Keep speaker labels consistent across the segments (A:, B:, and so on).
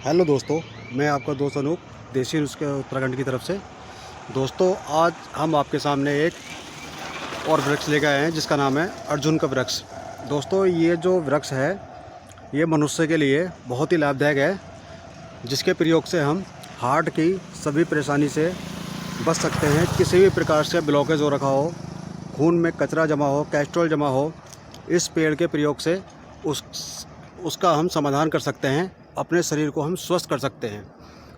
A: Hello दोस्तों, मैं आपका दोस्त अनूप, देसी नुस्खे उत्तराखंड की तरफ से। दोस्तों, आज हम आपके सामने एक और वृक्ष लेकर आए हैं जिसका नाम है अर्जुन का वृक्ष। दोस्तों, ये जो वृक्ष है ये मनुष्य के लिए बहुत ही लाभदायक है, जिसके प्रयोग से हम हार्ट की सभी परेशानी से बच सकते हैं। किसी भी प्रकार से ब्लॉकेज हो रखा हो, खून में कचरा जमा हो, कोलेस्ट्रॉल जमा हो, इस पेड़ के प्रयोग से उसका हम समाधान कर सकते हैं। अपने शरीर को हम स्वस्थ कर सकते हैं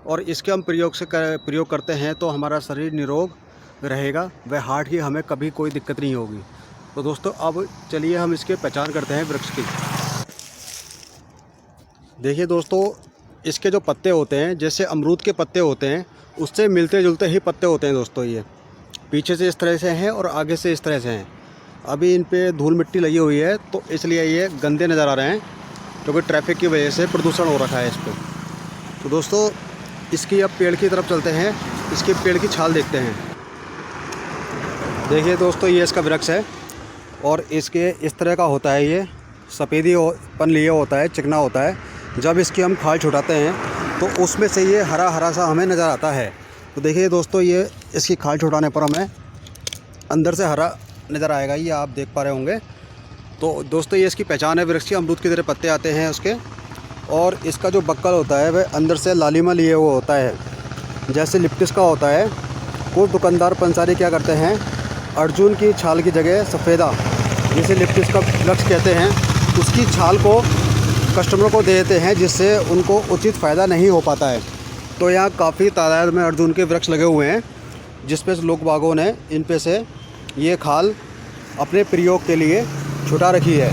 A: और इसके हम प्रयोग करते हैं तो हमारा शरीर निरोग रहेगा, वह हार्ट की हमें कभी कोई दिक्कत नहीं होगी। तो दोस्तों, अब चलिए हम इसके पहचान करते हैं वृक्ष की। देखिए दोस्तों, इसके जो पत्ते होते हैं जैसे अमरूद के पत्ते होते हैं, उससे मिलते जुलते ही पत्ते होते हैं। दोस्तों, ये पीछे से इस तरह से हैं और आगे से इस तरह से हैं। अभी इन पे धूल मिट्टी लगी हुई है तो इसलिए ये गंदे नज़र आ रहे हैं, क्योंकि ट्रैफिक की वजह से प्रदूषण हो रखा है इस पर। तो दोस्तों, इसकी अब पेड़ की तरफ चलते हैं, इसके पेड़ की छाल देखते हैं। देखिए दोस्तों, ये इसका वृक्ष है और इसके इस तरह का होता है, ये सफ़ेदी पन लिए होता है, चिकना होता है। जब इसकी हम खाल छुटाते हैं तो उसमें से ये हरा हरा सा हमें नज़र आता है। तो देखिए दोस्तों, ये इसकी खाल छुटाने पर हमें अंदर से हरा नज़र आएगा, ये आप देख पा रहे होंगे। तो दोस्तों, ये इसकी पहचान है वृक्ष की। अमरूद की तरह पत्ते आते हैं उसके, और इसका जो बक्कल होता है वह अंदर से लालिमा लिए हुआ होता है, जैसे लिप्टिस का होता है। कुछ दुकानदार पंसारी क्या करते हैं, अर्जुन की छाल की जगह सफ़ेदा, जिसे लिप्टिस का वृक्ष कहते हैं, उसकी छाल को कस्टमर को दे देते हैं, जिससे उनको उचित फ़ायदा नहीं हो पाता है। तो यहाँ काफ़ी तादाद में अर्जुन के वृक्ष लगे हुए हैं, जिस पे लोग बागों ने इन पे से ये खाल अपने प्रयोग के लिए छुटा रखी है।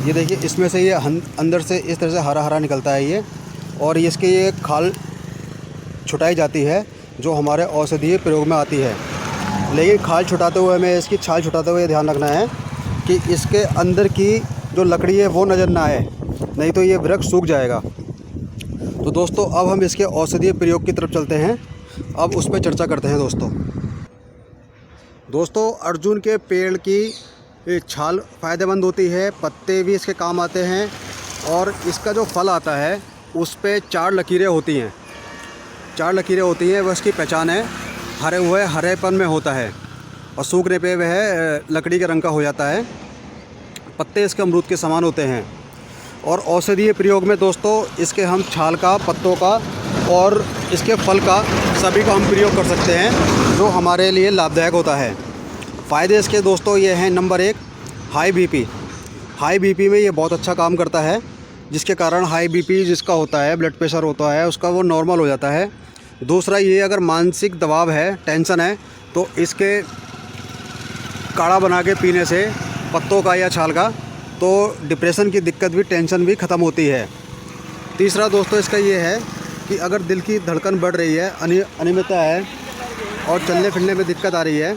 A: ये देखिए, इसमें से ये अंदर से इस तरह से हरा हरा निकलता है ये, और इसके ये खाल छुटाई जाती है जो हमारे औषधीय प्रयोग में आती है। लेकिन खाल छुटाते हुए हमें इसकी छाल छुटाते हुए ध्यान रखना है कि इसके अंदर की जो लकड़ी है वो नज़र ना आए, नहीं तो ये वृक्ष सूख जाएगा। तो दोस्तों, अब हम इसके औषधीय प्रयोग की तरफ चलते हैं, अब उस पर चर्चा करते हैं। दोस्तों, अर्जुन के पेड़ की छाल फ़ायदेमंद होती है, पत्ते भी इसके काम आते हैं, और इसका जो फल आता है उस पे 4 लकीरें होती हैं। 4 लकीरें होती हैं, वह इसकी पहचान है। हरे हुए हरेपन में होता है और सूखने पे वह लकड़ी के रंग का हो जाता है। पत्ते इसके अमरूद के समान होते हैं। और औषधीय प्रयोग में दोस्तों, इसके हम छाल का, पत्तों का और इसके फल का सभी का हम प्रयोग कर सकते हैं, जो हमारे लिए लाभदायक होता है। फ़ायदे इसके दोस्तों ये हैं, number 1, high BP. High BP में ये बहुत अच्छा काम करता है, जिसके कारण हाई बीपी जिसका होता है, ब्लड प्रेशर होता है उसका, वो नॉर्मल हो जाता है। दूसरा, ये अगर मानसिक दबाव है, टेंशन है, तो इसके काढ़ा बना के पीने से, पत्तों का या छाल का, तो डिप्रेशन की दिक्कत भी, टेंशन भी ख़त्म होती है। तीसरा दोस्तों इसका ये है कि अगर दिल की धड़कन बढ़ रही है, अनियमितता है और चलने फिरने में दिक्कत आ रही है,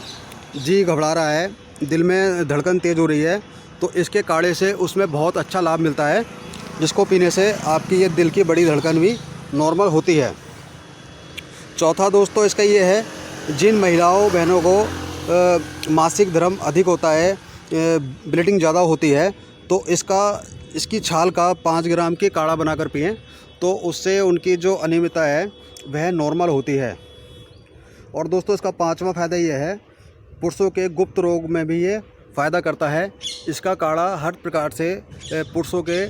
A: जी घबरा रहा है, दिल में धड़कन तेज़ हो रही है, तो इसके काढ़े से उसमें बहुत अच्छा लाभ मिलता है, जिसको पीने से आपकी ये दिल की बड़ी धड़कन भी नॉर्मल होती है। चौथा दोस्तों इसका ये है, जिन महिलाओं बहनों को मासिक धर्म अधिक होता है, ब्लीडिंग ज़्यादा होती है, तो इसकी छाल का 5 ग्राम की काढ़ा बनाकर पिएं, तो उससे उनकी जो अनियमितता है वह नॉर्मल होती है। और दोस्तों, इसका 5वां फ़ायदा ये है, पुरुषों के गुप्त रोग में भी ये फ़ायदा करता है। इसका काढ़ा हर प्रकार से पुरुषों के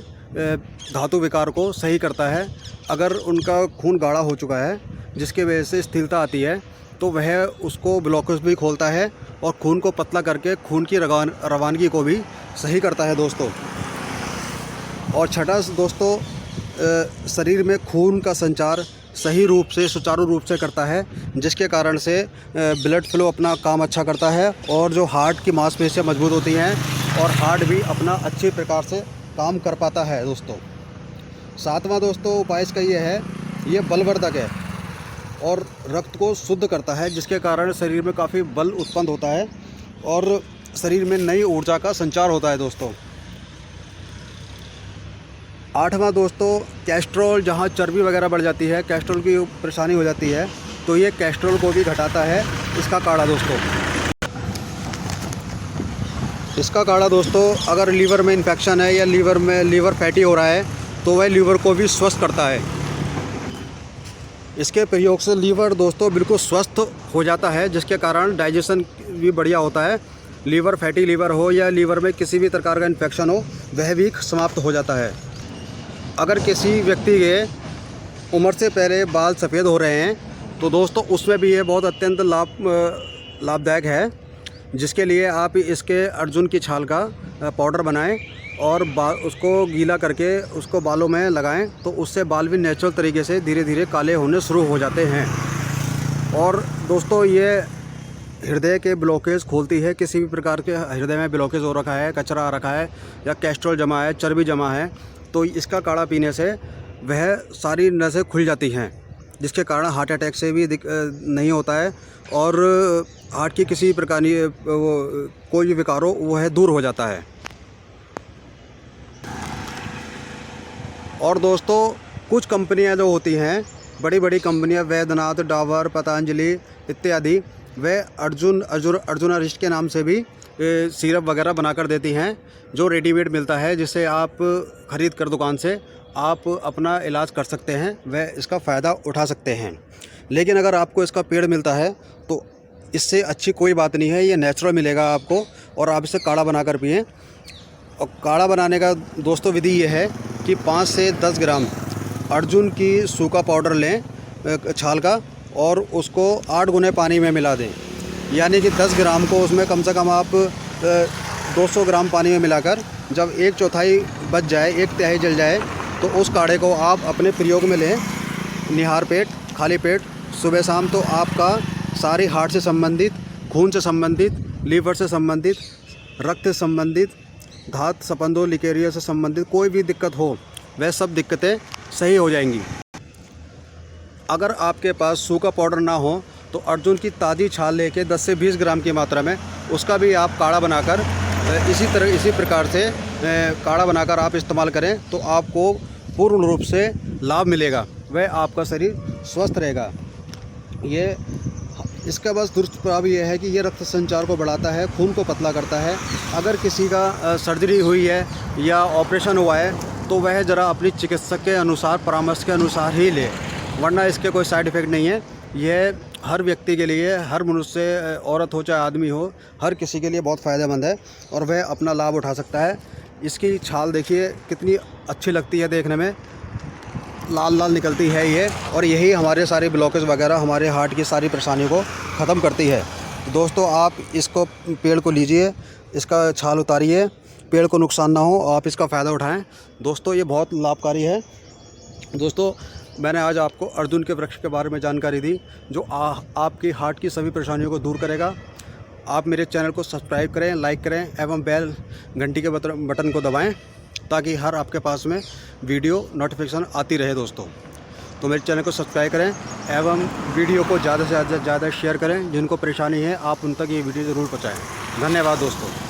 A: धातु विकार को सही करता है। अगर उनका खून गाढ़ा हो चुका है, जिसके वजह से स्थिरता आती है, तो वह उसको ब्लॉकेज भी खोलता है और खून को पतला करके खून की रवानगी को भी सही करता है दोस्तों। और छठा दोस्तों, शरीर में खून का संचार सही रूप से, सुचारू रूप से करता है, जिसके कारण से ब्लड फ्लो अपना काम अच्छा करता है, और जो हार्ट की मांसपेशियां मजबूत होती हैं और हार्ट भी अपना अच्छी प्रकार से काम कर पाता है दोस्तों। 7वां दोस्तों उपाय इसका ये है, ये बलवर्धक है और रक्त को शुद्ध करता है, जिसके कारण शरीर में काफ़ी बल उत्पन्न होता है और शरीर में नई ऊर्जा का संचार होता है दोस्तों। 8वां दोस्तों, कैस्ट्रोल, जहाँ चर्बी वगैरह बढ़ जाती है, कैस्ट्रोल की परेशानी हो जाती है, तो ये कैस्ट्रोल को भी घटाता है इसका काढ़ा दोस्तों। इसका काढ़ा दोस्तों, अगर लीवर में इन्फेक्शन है या लीवर फैटी हो रहा है, तो वह लीवर को भी स्वस्थ करता है। इसके प्रयोग से लीवर दोस्तों बिल्कुल स्वस्थ हो जाता है, जिसके कारण डाइजेशन भी बढ़िया होता है। लीवर, फैटी लीवर हो या लीवर में किसी भी प्रकार का इन्फेक्शन हो, वह भी समाप्त हो जाता है। अगर किसी व्यक्ति के उम्र से पहले बाल सफ़ेद हो रहे हैं तो दोस्तों उसमें भी ये बहुत अत्यंत लाभदायक है, जिसके लिए आप इसके अर्जुन की छाल का पाउडर बनाएं और उसको गीला करके उसको बालों में लगाएं, तो उससे बाल भी नेचुरल तरीके से धीरे धीरे काले होने शुरू हो जाते हैं। और दोस्तों ये हृदय के ब्लॉकेज खोलती है। किसी भी प्रकार के हृदय में ब्लॉकेज हो रखा है, कचरा आ रखा है या कैस्ट्रोल जमा है, चर्बी जमा है, तो इसका काढ़ा पीने से वह सारी नसें खुल जाती हैं, जिसके कारण हार्ट अटैक से भी नहीं होता है और हार्ट की किसी प्रकार कोई भी विकार हो वह दूर हो जाता है। और दोस्तों कुछ कंपनियां जो होती हैं, बड़ी बड़ी कंपनियां, वैद्यनाथ, डाबर, पतंजलि इत्यादि, वे अर्जुनारिष्ट के नाम से भी सिरप वगैरह बनाकर देती हैं, जो रेडीमेड मिलता है, जिसे आप ख़रीद कर दुकान से आप अपना इलाज कर सकते हैं, वह इसका फ़ायदा उठा सकते हैं। लेकिन अगर आपको इसका पेड़ मिलता है तो इससे अच्छी कोई बात नहीं है, ये नेचुरल मिलेगा आपको और आप इसे काढ़ा बनाकर पिएं। और काढ़ा बनाने का दोस्तों विधि ये है कि 5 से 10 ग्राम अर्जुन की सूखा पाउडर लें छाल का और उसको 8 गुने पानी में मिला दें, यानी कि 10 ग्राम को उसमें कम से कम आप 200 ग्राम पानी में मिलाकर जब 1/4 बच जाए, 1/3 जल जाए, तो उस काढ़े को आप अपने प्रयोग में लें निहार पेट, खाली पेट, सुबह शाम। तो आपका सारी हार्ट से संबंधित, खून से संबंधित, लीवर से संबंधित, रक्त से संबंधित, धात सपंदो लिकेरिया से संबंधित कोई भी दिक्कत हो, वह सब दिक्कतें सही हो जाएंगी। अगर आपके पास सूखा पाउडर ना हो तो अर्जुन की ताज़ी छाल लेके 10 से 20 ग्राम की मात्रा में उसका भी आप काढ़ा बनाकर इसी प्रकार से काढ़ा बनाकर आप इस्तेमाल करें, तो आपको पूर्ण रूप से लाभ मिलेगा, वह आपका शरीर स्वस्थ रहेगा। इसका बस दुष्प्रभाव ये है कि ये रक्त संचार को बढ़ाता है, खून को पतला करता है। अगर किसी का सर्जरी हुई है या ऑपरेशन हुआ है तो वह ज़रा अपनी चिकित्सक के अनुसार, परामर्श के अनुसार ही ले, वरना इसके कोई साइड इफ़ेक्ट नहीं है। यह हर व्यक्ति के लिए, हर मनुष्य, औरत हो चाहे आदमी हो, हर किसी के लिए बहुत फ़ायदेमंद है और वह अपना लाभ उठा सकता है। इसकी छाल देखिए कितनी अच्छी लगती है, देखने में लाल लाल निकलती है ये, और यही हमारे सारे ब्लॉकेज वगैरह, हमारे हार्ट की सारी परेशानियों को ख़त्म करती है। दोस्तों आप इसको, पेड़ को लीजिए, इसका छाल उतारिए, पेड़ को नुकसान ना हो, आप इसका फ़ायदा उठाएं। दोस्तों ये बहुत लाभकारी है। दोस्तों मैंने आज आपको अर्जुन के वृक्ष के बारे में जानकारी दी, जो आपकी हार्ट की सभी परेशानियों को दूर करेगा। आप मेरे चैनल को सब्सक्राइब करें, लाइक करें एवं बेल घंटी के बटन को दबाएं, ताकि हर आपके पास में वीडियो नोटिफिकेशन आती रहे। दोस्तों तो मेरे चैनल को सब्सक्राइब करें एवं वीडियो को ज़्यादा से ज़्यादा शेयर करें। जिनको परेशानी है आप उन तक ये वीडियो ज़रूर पहुँचाएँ। धन्यवाद दोस्तों।